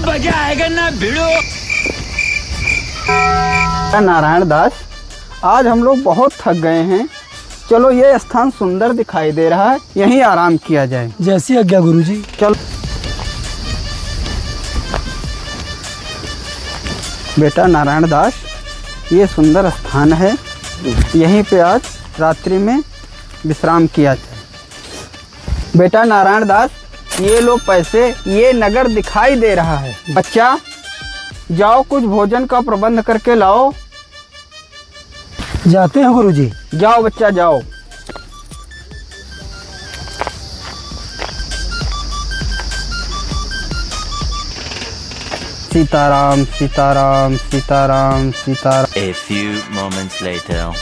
मजा आएगा ना भिड़ो। नारायण दास, आज हम लोग बहुत थक गए हैं। चलो ये स्थान सुंदर दिखाई दे रहा है, यहीं आराम किया जाए। जैसी आज्ञा गुरुजी। चलो बेटा नारायण दास, ये सुंदर स्थान है, यहीं पे आज रात्रि में विश्राम किया जाए। बेटा नारायण दास, ये लो पैसे, ये नगर दिखाई दे रहा है। बच्चा जाओ, कुछ भोजन का प्रबंध करके लाओ। जाते हैं गुरुजी। जाओ बच्चा जाओ। Sitaram Sitaram Sitaram Sitaram. A few moments later.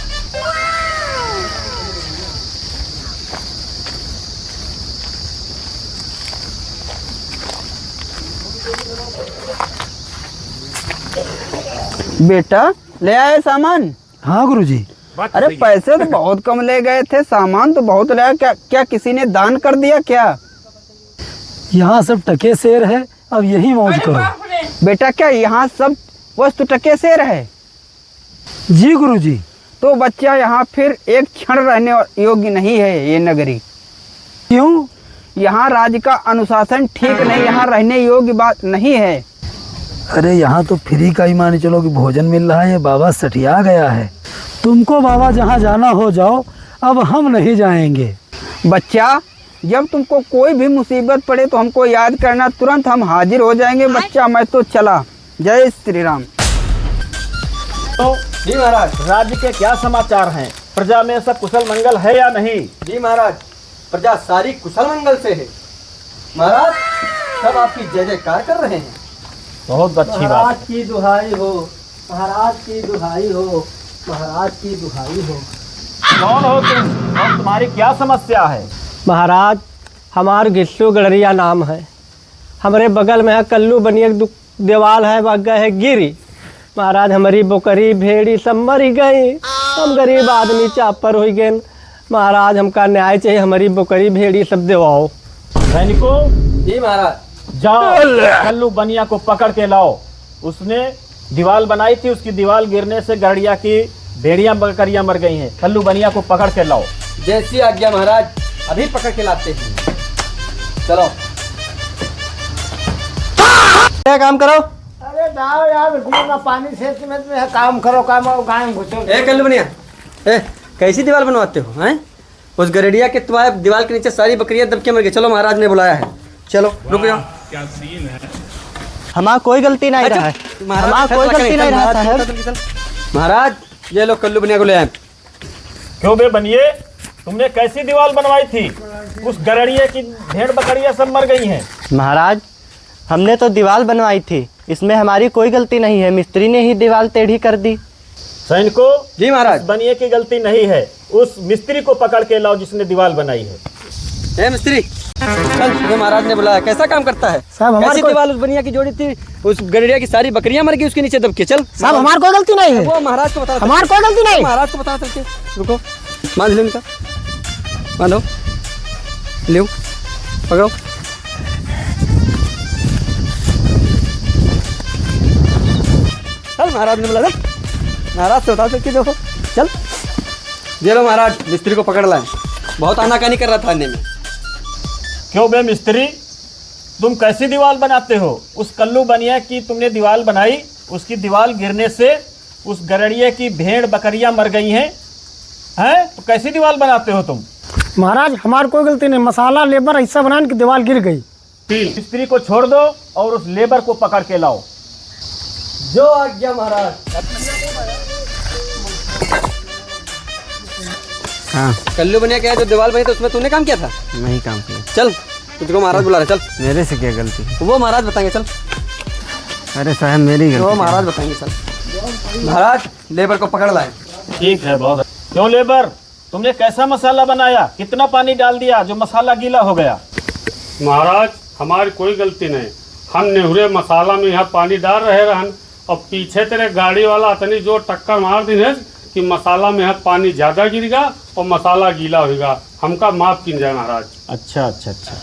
बेटा ले आए सामान? हाँ गुरुजी। अरे पैसे तो बहुत कम ले गए थे, सामान तो बहुत ले आए। क्या किसी ने दान कर दिया क्या? यहाँ सब टके शेर है, अब यही मौज करो। बेटा क्या यहाँ सब वस्तु टके शेर है? जी गुरुजी। तो बच्चा यहाँ फिर एक क्षण रहने योग्य नहीं है ये नगरी। क्यों? यहाँ राज्य का अनुशासन ठीक नहीं, यहाँ रहने योग्य बात नहीं है। अरे यहाँ तो फ्री का ही मान चलो कि भोजन मिल रहा है। ये बाबा सठिया गया है। तुमको बाबा जहाँ जाना हो जाओ, अब हम नहीं जाएंगे। बच्चा जब तुमको कोई भी मुसीबत पड़े तो हमको याद करना, तुरंत हम हाजिर हो जाएंगे। बच्चा मैं तो चला। जय श्री राम। तो जी महाराज, राज्य के क्या समाचार हैं? प्रजा में सब कुशल मंगल है या नहीं? जी महाराज, प्रजा सारी कुशल मंगल से है। महाराज सब आपकी जय जयकार कर रहे हैं। बहुत अच्छी बात। महाराज की दुहाई हो, महाराज की दुहाई हो, महाराज की दुहाई हो। कौन हो तुम और तुम्हारी क्या समस्या है? महाराज हमार गिस्सू गड़रिया नाम है। हमारे बगल में है कल्लू बनिया दीवाल है, वह गए है गिरी। महाराज हमारी बोकरी भेड़ी सब मर गई। हम गरीब आदमी चापर हो गए। महाराज हमका न्याय चाहिए, हमारी बोकरी भेड़ी सब दिवाओ। सैनिकों जी महाराज। जाओ कल्लू बनिया को पकड़ के लाओ। उसने दीवार बनाई थी, उसकी दीवार गिरने से गड़िया की भेड़ियां बकरियां मर गई हैं। कल्लू बनिया को पकड़ के लाओ। जैसी आज्ञा महाराज, अभी पकड़ के लाते हैं। चलो क्या काम करो। अरे जाओ यार, घूमना पानी से में काम करो, काम गाय घुसो। ए कल्लू बनिया, ए कैसी दीवार बनवाते हो हैं? उस गरेडिया के तुम्हारे दीवार के नीचे सारी बकरियां दब के मर गई। चलो महाराज ने बुलाया है, चलो रुक जाओ। क्या सीन है? हमारा कोई गलती नहीं रहा है। हमारा कोई गलती नहीं रहा साहब। महाराज ये लोग कल्लू बनिया को ले आए। क्यों बे बनिए, तुमने कैसी दीवार बनवाई थी? उस गड़िया की भेड़ बकरियां सब मर गई हैं। महाराज हमने तो दीवार बनवाई थी, इसमें हमारी कोई गलती नहीं है। मिस्त्री ने ही दीवार टेढ़ी कर दी। सैनिकों जी महाराज। बनिए की गलती नहीं है, उस मिस्त्री को पकड़ के लाओ जिसने दीवार बनाई है। ए मिस्त्री, कल ये महाराज ने बुलाया। कैसा काम करता है साहब? हमारी दीवार उस बनिया की जोड़ी थी, उस गड़िया की सारी बकरियां मर गई उसके नीचे दब के। चल साहब हमारी कोई गलती नहीं है। वो महाराज को बता। हमारी कोई गलती नहीं। महाराज को बता सकते। रुको, बांध लो इनका, बांधो, लो पकड़ो। चल महाराज ने बुलाया, महाराज से बता सकते। देखो चल, ये लो महाराज मिस्त्री को पकड़ लाए। बहुत आनाकानी कर रहा था थाने में। क्यों बे मिस्त्री, तुम कैसी दीवार बनाते हो? उस कल्लू बनिया की तुमने दीवार बनाई, उसकी दीवार गिरने से उस गड़िया की भेड़ बकरियां मर गई हैं। तो कैसी दीवार बनाते हो तुम? महाराज हमारी कोई गलती नहीं। मसाला लेबर ऐसा बनाने की दीवार गिर गई। मिस्त्री को छोड़ दो और उस लेबर को पकड़ के लाओ। जो आज्ञा महाराज। हाँ कल्लू बनिया क्या है जो दीवार बनी, तो उसमें तूने काम किया था? नहीं काम किया। चल तुझको महाराज बुला रहे। चल मेरे से क्या गलती? वो महाराज बताएंगे। चल अरे साहब मेरी वो गलती। महाराज बताएंगे। चल महाराज लेबर को पकड़ लाए। ठीक है, बहुत। क्यों लेबर, तुमने कैसा मसाला बनाया? कितना पानी डाल दिया जो मसाला गीला हो गया? महाराज हमारी कोई गलती नहीं। हम नेहुरे मसाला में यहाँ पानी डाल रहे रहन, और पीछे तेरे गाड़ी वाला इतनी जोर टक्कर मार दी है कि मसाला में यहाँ पानी ज़्यादा गिरेगा और मसाला गीला होगा। हमका माफ कीजिए महाराज। अच्छा अच्छा अच्छा।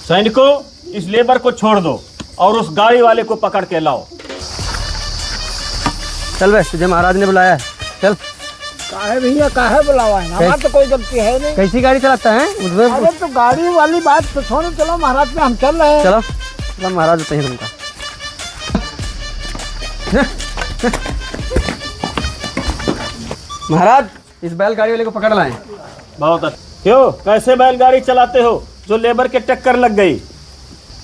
सैनिकों इस लेबर को छोड़ दो, और उस गाड़ी वाले को पकड़ के लाओ। चल बे, तुझे महाराज ने बुलाया है, चल। काहे भैया काहे बुलावा है? हमारा तो कोई गलती है नहीं। कैसी गाड़ी चलाता है? अरे तो गाड़ी वाली बात तो छोड़ो, चलो महाराज में हम चल रहे हैं। चलो चलो, महाराज बताइए तुमका। महाराज, इस बैलगाड़ी वाले को पकड़ लाए। बहुत अच्छा। क्यों, कैसे बैलगाड़ी चलाते हो जो लेबर के टक्कर लग गई?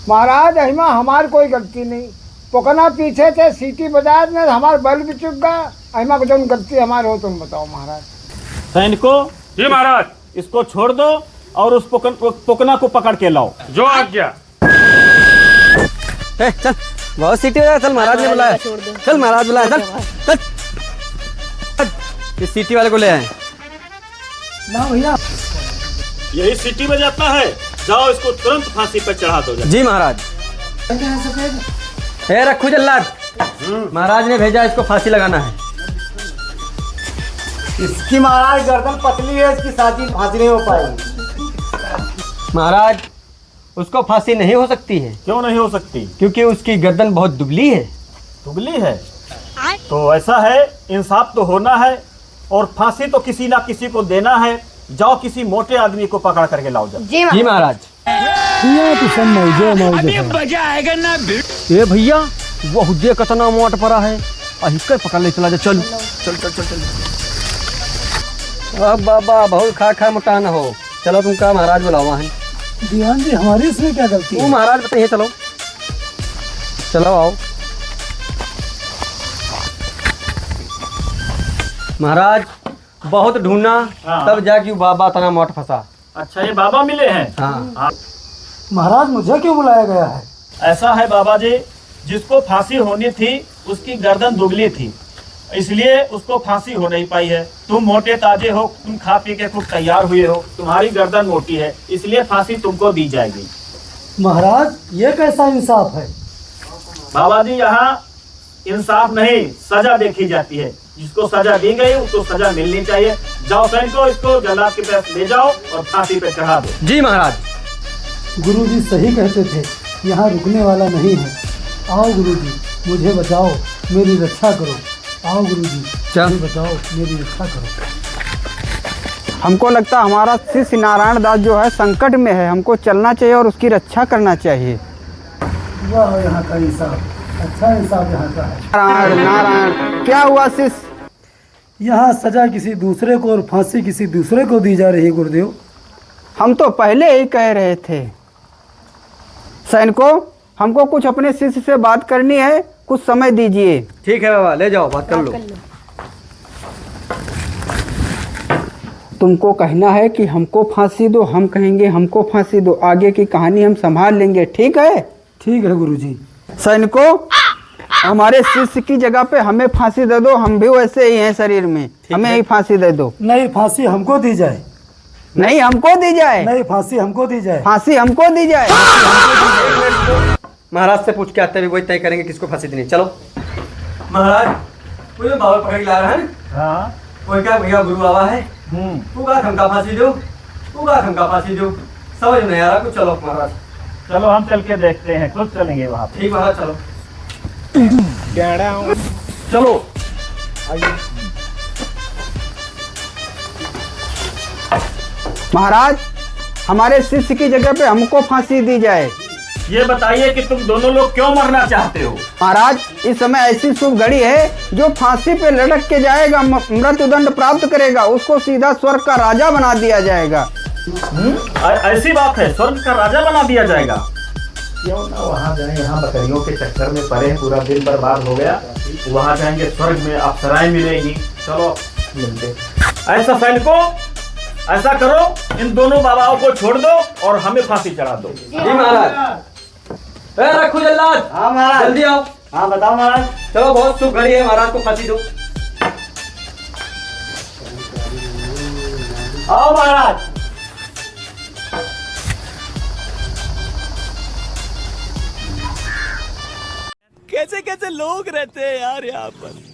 महाराज अहिमा हमारी कोई गलती नहीं, पोकना पीछे थे, सीटी बजा में हमारा बैल भी चुक गया। अहिमा को जो गलती हमारी हो तुम बताओ महाराज। सैनिकों, जी महाराज। इसको छोड़ दो और उस पोकना को पकड़ के लाओ। जो आज्ञा। चल, बहुत सीटी बजा, चल महाराज ने बुलाया। चल महाराज बुलाया, चल चल। इस सीटी वाले को ले आए। ना भैया, यही सीटी बजाता है, जाओ इसको तुरंत फांसी पर चढ़ा दो। जी महाराज। हे रखू जल्लाद, महाराज ने भेजा, इसको फांसी लगाना है। इसकी महाराज गर्दन पतली है, इसकी साथी फांसी नहीं हो पाएगी। महाराज, उसको फांसी नहीं हो सकती है। क्यों नहीं हो सकती? क्योंकि उसकी गर्दन बहुत दुबली है। दुबली है? तो ऐसा है, इंसाफ तो होना है और फांसी तो किसी ना किसी को देना है। जाओ किसी मोटे आदमी को पकड़ करके लाओ। जाओ। जी महाराज। मजा आएगा ना भिड़ो। ए भैया, वो हुद्दे कतना मोट पड़ा है, अहिकर पकड़ ले चला जा। चल चल चल चल चल। अब बाबा बहुत खा खा मोटा न हो। चलो तुमका महाराज बुलावा है। दीवान जी, हमारी इसमें क्या गलती वो है? महाराज बताइए। चलो चलो आओ। महाराज, बहुत ढूंढना, हाँ। तब जाके बाबा तना मोट फंसा। अच्छा, ये बाबा मिले हैं? हाँ। महाराज, मुझे क्यों बुलाया गया है? ऐसा है बाबा जी, जिसको फांसी होनी थी उसकी गर्दन दुबली थी, इसलिए उसको फांसी हो नहीं पाई है। तुम मोटे ताजे हो, तुम खा पी के खूब तैयार हुए हो, तुम्हारी गर्दन मोटी है, इसलिए फांसी तुमको दी जाएगी। महाराज, ये कैसा इंसाफ है? बाबा जी, यहाँ इंसाफ नहीं, सजा देखी जाती है। जिसको सजा दी गई उसको सजा मिलनी चाहिए। जाओ सैनिकों, इसको जल्लाद के पास ले जाओ और फांसी पे चढ़ा दो। जी महाराज। गुरुजी सही कहते थे, यहाँ रुकने वाला नहीं है। आओ गुरुजी, मुझे बचाओ, मेरी रक्षा करो। आओ गुरुजी, मुझे बचाओ, मेरी रक्षा करो। हमको लगता है हमारा शिष्य नारायण दास जो है संकट में है, हमको चलना चाहिए और उसकी रक्षा करना चाहिए। वाह, यहाँ का इंसाफ, अच्छा इंसाफ यहाँ का है। नारायण नारायण, क्या हुआ शिष्य? यहाँ सजा किसी दूसरे को और फांसी किसी दूसरे को दी जा रही है गुरुदेव। हम तो पहले ही कह रहे थे। सैनिकों, हमको कुछ अपने शिष्य से बात करनी है, कुछ समय दीजिए। ठीक है बाबा, ले जाओ, बात कर लो। तुमको कहना है कि हमको फांसी दो, हम कहेंगे हमको फांसी दो। आगे की कहानी हम संभाल लेंगे, ठीक है? ठीक है गुरुजी। सैनिकों, हमारे शिष्य की जगह पे हमें फांसी दे दो, हम भी वैसे ही हैं शरीर में, हमें ही फांसी दे दो। नहीं, फांसी हमको दी जाए। नहीं, हमको दी जाए। नहीं, फांसी हमको दी जाए। फांसी हमको दी जाए। महाराज से पूछ के आते हैं, वही तय करेंगे किसको फांसी देनी। चलो महाराज, कोई बाबा पकड़ ला रहा है। हाँ, कोई क्या भैया गुरु बाबा है, पूरा हमका फांसी दो, पूरा हमका फांसी दो। समझ नहीं आ रहा कुछ। चलो महाराज, चलो हम चल के देखते हैं, खुद चलेंगे वहाँ पे। ठीक महाराज, चलो चलो। महाराज, हमारे शिष्य की जगह पे हमको फांसी दी जाए। ये बताइए कि तुम दोनों लोग क्यों मरना चाहते हो? महाराज, इस समय ऐसी शुभ घड़ी है, जो फांसी पे लटक के जाएगा मृत्युदंड प्राप्त करेगा, उसको सीधा स्वर्ग का राजा बना दिया जाएगा। ऐसी बात है, स्वर्ग का राजा बना दिया जाएगा? क्यों ना वहाँ जाए, यहाँ बकरियों के चक्कर में पड़े हैं, पूरा दिन बर्बाद हो गया। वहाँ जाएंगे, स्वर्ग में अप्सराएं मिलेगी। चलो मिलते। ऐसा सैनिकों, ऐसा करो, इन दोनों बाबाओं को छोड़ दो और हमें फांसी चढ़ा दो। जी महाराज। रखो जल्लाद। हाँ महाराज। जल्दी आओ। हाँ बताओ महाराज। चलो, बहुत शुभ घड़ी है, महाराज को फांसी दो। आओ महाराज। कैसे कैसे लोग रहते हैं यार यहाँ पर।